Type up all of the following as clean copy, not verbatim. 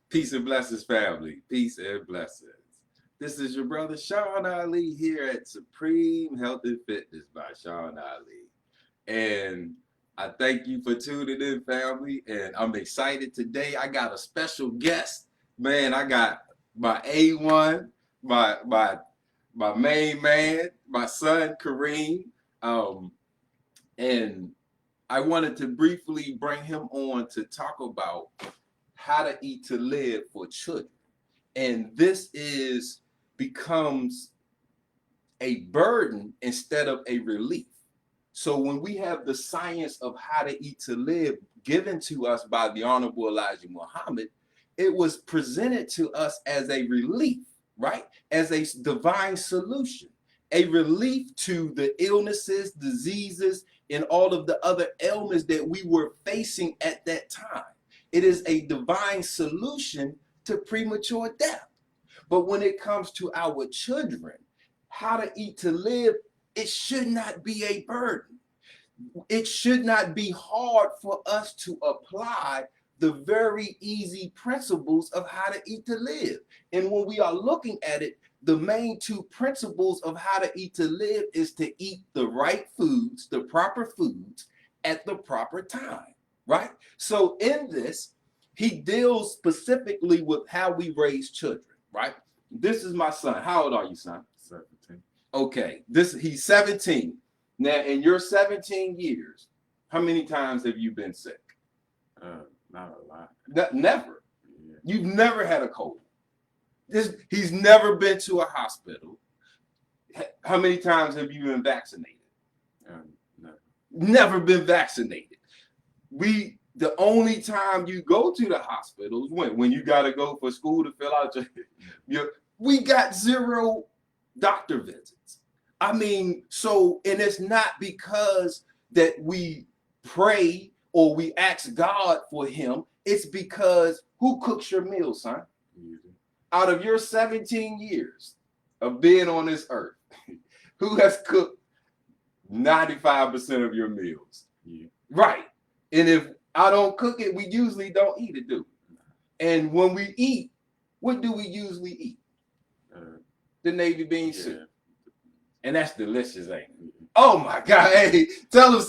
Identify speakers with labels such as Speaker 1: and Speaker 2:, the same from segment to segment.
Speaker 1: Peace and blessings, family. Peace and blessings. This is your brother Sean Ali here at Supreme Health and Fitness by Sean Ali. And I thank you for tuning in, family. And I'm excited today. I got a special guest. Man, I got my A1, my main man, my son Kareem. And I wanted to briefly bring him on to talk about how to eat to live for children. And this becomes a burden instead of a relief. So when we have the science of how to eat to live given to us by the Honorable Elijah Muhammad, it was presented to us as a relief, right? As a divine solution, a relief to the illnesses, diseases, and all of the other ailments that we were facing at that time. It is a divine solution to premature death. But when it comes to our children, how to eat to live, it should not be a burden. It should not be hard for us to apply the very easy principles of how to eat to live. And when we are looking at it, the main two principles of how to eat to live is to eat the right foods, the proper foods at the proper time, right? So in this, he deals specifically with how we raise children, right? This is my son. How old are you, son?
Speaker 2: 17.
Speaker 1: Okay, he's 17. Now, in your 17 years, how many times have you been sick?
Speaker 2: Not a lot.
Speaker 1: Never.
Speaker 2: Yeah.
Speaker 1: You've never had a cold. He's never been to a hospital. How many times have you been vaccinated?
Speaker 2: Never.
Speaker 1: Never been vaccinated. The only time you go to the hospital is when you got to go for school to fill out we got 0 doctor visits. I mean, so, and it's not because that we pray or we ask God for him. It's because who cooks your meals, son?
Speaker 2: You do.
Speaker 1: Out of your 17 years of being on this earth, who has cooked 95% of your meals?
Speaker 2: Yeah.
Speaker 1: Right. And if I don't cook it, we usually don't eat it, do we? And when we eat, what do we usually eat? The navy bean soup. And that's delicious, ain't it? Oh my God! Hey, tell him,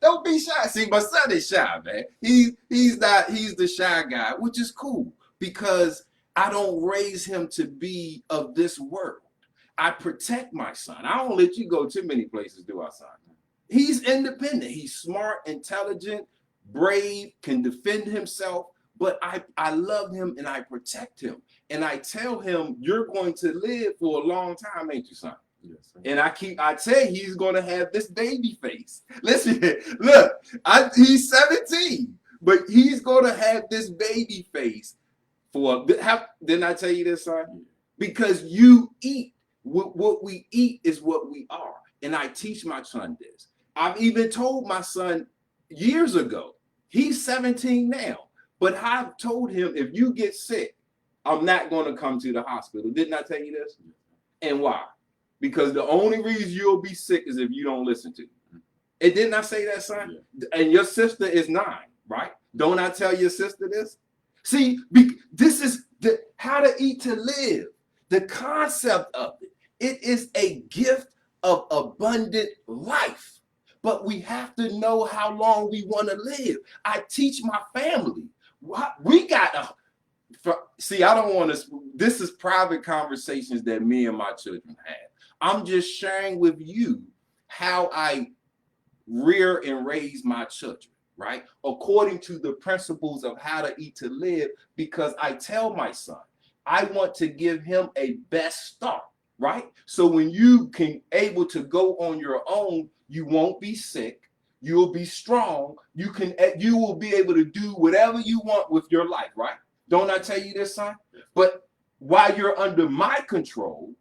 Speaker 1: don't be shy. See, my son is shy, man. He's the shy guy, which is cool because I don't raise him to be of this world. I protect my son. I don't let you go too many places, do I, son? He's independent. He's smart, intelligent, brave, can defend himself. But I love him and I protect him. And I tell him, you're going to live for a long time, ain't you, son?
Speaker 2: Yes, sir.
Speaker 1: And I tell you, he's going to have this baby face. Listen, look, he's 17, but he's going to have this baby face didn't I tell you this, son? Because you eat, what we eat is what we are. And I teach my son this. I've even told my son years ago, he's 17 now, but I've told him, if you get sick, I'm not going to come to the hospital. Didn't I tell you this? And why? Because the only reason you'll be sick is if you don't listen to me. And didn't I say that, son? Yeah. And your sister is 9, right? Don't I tell your sister this? See, this is how to eat to live. The concept of it. It is a gift of abundant life. But we have to know how long we want to live. I teach my family. We got see, I don't want to. This is private conversations that me and my children have. I'm just sharing with you how I rear and raise my children, right? According to the principles of how to eat to live, because I tell my son, I want to give him a best start, right? So when you can able to go on your own, you won't be sick. You'll be strong. You will be able to do whatever you want with your life, right? Don't I tell you this, son? But while you're under my control,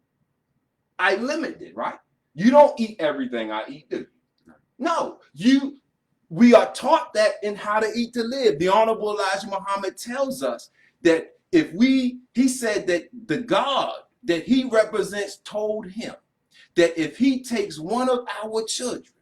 Speaker 1: I limit it, right? You don't eat everything I eat, do you? No, we are taught that in how to eat to live. The Honorable Elijah Muhammad tells us that he said that the God that he represents told him that if he takes one of our children,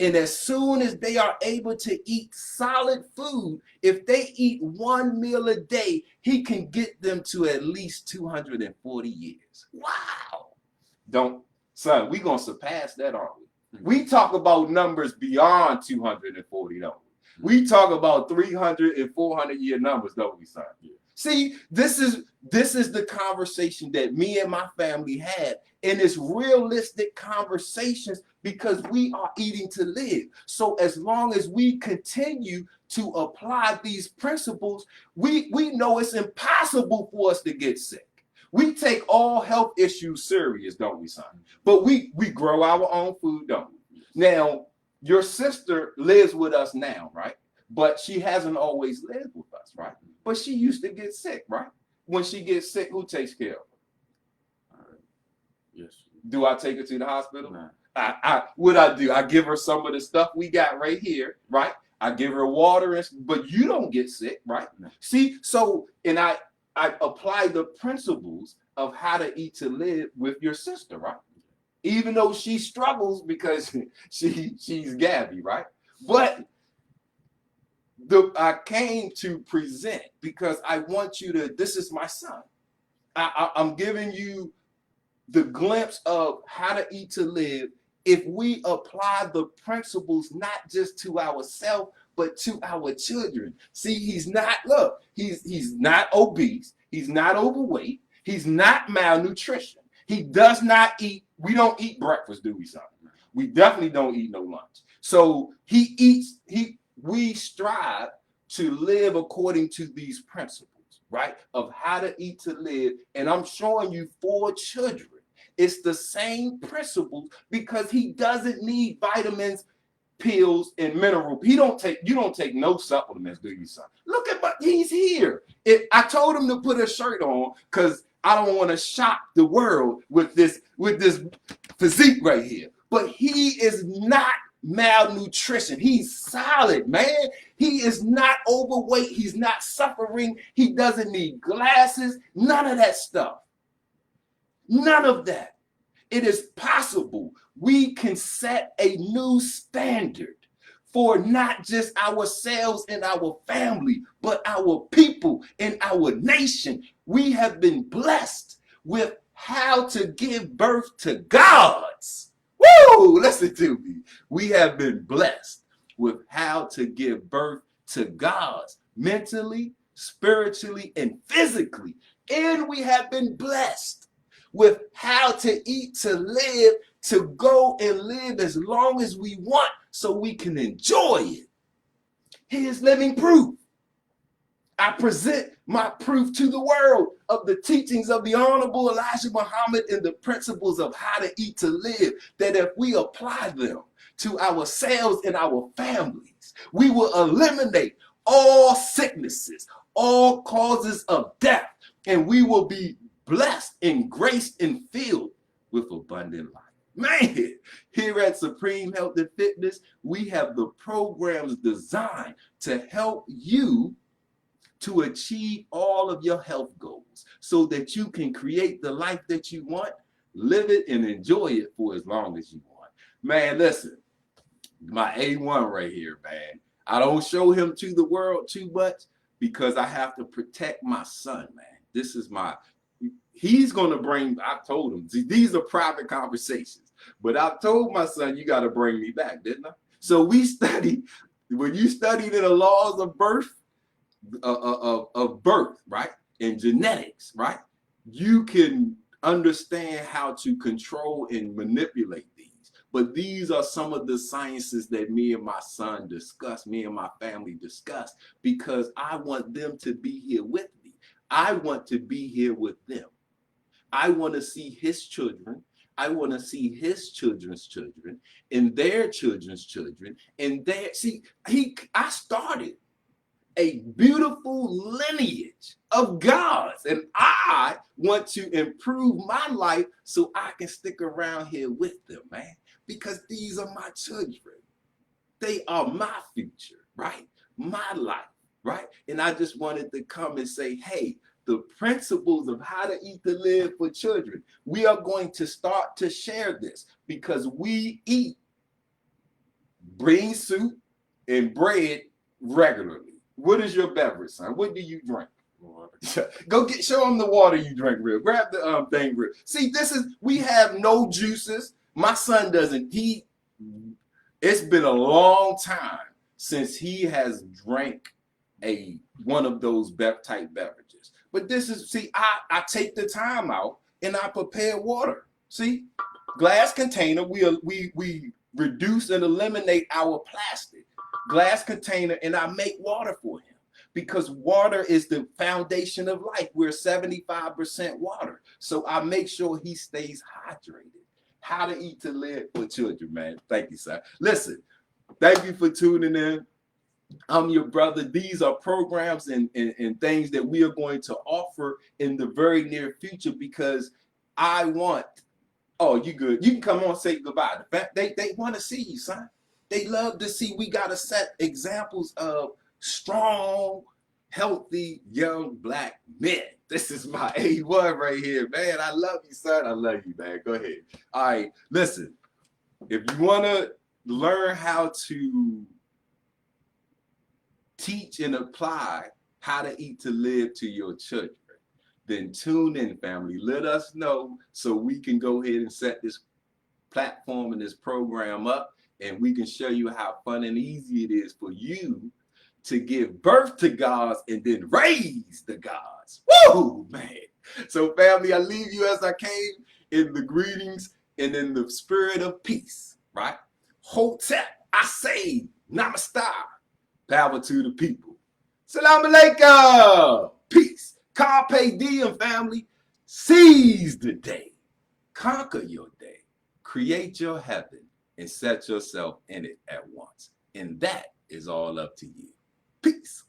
Speaker 1: and as soon as they are able to eat solid food, if they eat one meal a day, he can get them to at least 240 years. Wow. Son, we going to surpass that, aren't we? We talk about numbers beyond 240, don't we? We talk about 300 and 400 year numbers, don't we, son? Yeah. See, this is the conversation that me and my family had, and it's realistic conversations because we are eating to live. So as long as we continue to apply these principles, we know it's impossible for us to get sick. We take all health issues serious, don't we, son? But we grow our own food, don't we? Now, your sister lives with us now, right? But she hasn't always lived with us, right? But she used to get sick, right? When she gets sick, who takes care of her?
Speaker 2: Yes.
Speaker 1: Do I take her to the hospital?
Speaker 2: Nah.
Speaker 1: What I do, I give her some of the stuff we got right here, right? I give her water, but you don't get sick, right?
Speaker 2: No.
Speaker 1: See, so, and I apply the principles of how to eat to live with your sister, right? Even though she struggles because she's Gabby, right? But I came to present because I want you to, this is my son. I'm giving you the glimpse of how to eat to live if we apply the principles not just to ourselves, but to our children. See, he's not obese, he's not overweight, he's not malnutrition. He does not eat, we don't eat breakfast, do we, son? We definitely don't eat no lunch. So we strive to live according to these principles, right? Of how to eat to live. And I'm showing you 4 children. It's the same principles because he doesn't need vitamins, pills, and mineral. You don't take no supplements, do you, son? Look at he's here. I told him to put a shirt on because I don't want to shock the world with this physique right here. But he is not malnutrition. He's solid, man. He is not overweight. He's not suffering. He doesn't need glasses. None of that stuff. None of that. It is possible. We can set a new standard for not just ourselves and our family, but our people and our nation. We have been blessed with how to give birth to gods. Woo! Listen to me. We have been blessed with how to give birth to gods mentally, spiritually, and physically. And we have been blessed with how to eat to live, to go and live as long as we want so we can enjoy it. Here's living proof. I present my proof to the world of the teachings of the Honorable Elijah Muhammad and the principles of how to eat to live, that if we apply them to ourselves and our families, we will eliminate all sicknesses, all causes of death, and we will be blessed and graced and filled with abundant life. Man, here at Supreme Health and Fitness, we have the programs designed to help you to achieve all of your health goals so that you can create the life that you want, live it, and enjoy it for as long as you want. Man, listen, my A1 right here, man. I don't show him to the world too much because I have to protect my son, man. This is he's going to bring, I told him, these are private conversations, but I told my son, you got to bring me back, didn't I? So when you study the laws of birth, right, and genetics, right, you can understand how to control and manipulate these. But these are some of the sciences that me and my son discuss, me and my family discuss, because I want them to be here with me. I want to be here with them. I want to see his children. I want to see his children's children and their children's children. And I started a beautiful lineage of gods, and I want to improve my life so I can stick around here with them, man, because these are my children. They are my future, right? My life, right? And I just wanted to come and say, hey, the principles of how to eat to live for children. We are going to start to share this because we eat bean soup and bread regularly. What is your beverage, son? What do you drink?
Speaker 2: Water.
Speaker 1: Go show them the water you drink, real. Grab the thing, real. See, we have no juices. My son doesn't. It's been a long time since he has drank one of those type beverages. But I take the time out and I prepare water. See, glass container. We reduce and eliminate our plastic. Glass container, and I make water for him. Because water is the foundation of life. We're 75% water. So I make sure he stays hydrated. How to eat to live for children, man. Thank you, sir. Listen, thank you for tuning in. I'm your brother. These are programs and things that we are going to offer in the very near future because I want, oh, you good. You can come on and say goodbye. They want to see you, son. They love to see. We got to set examples of strong, healthy, young black men. This is my A1 right here, man. I love you, son. I love you, man. Go ahead. All right, listen. If you want to learn how to teach and apply how to eat to live to your children, then tune in, family. Let us know so we can go ahead and set this platform and this program up, and we can show you how fun and easy it is for you to give birth to gods and then raise the gods. Woo, man. So, family, I leave you as I came in the greetings and in the spirit of peace, right? Hotep, I say, namaste. Power to the people. Salam alaikum. Peace. Carpe diem, family. Seize the day. Conquer your day. Create your heaven and set yourself in it at once. And that is all up to you. Peace.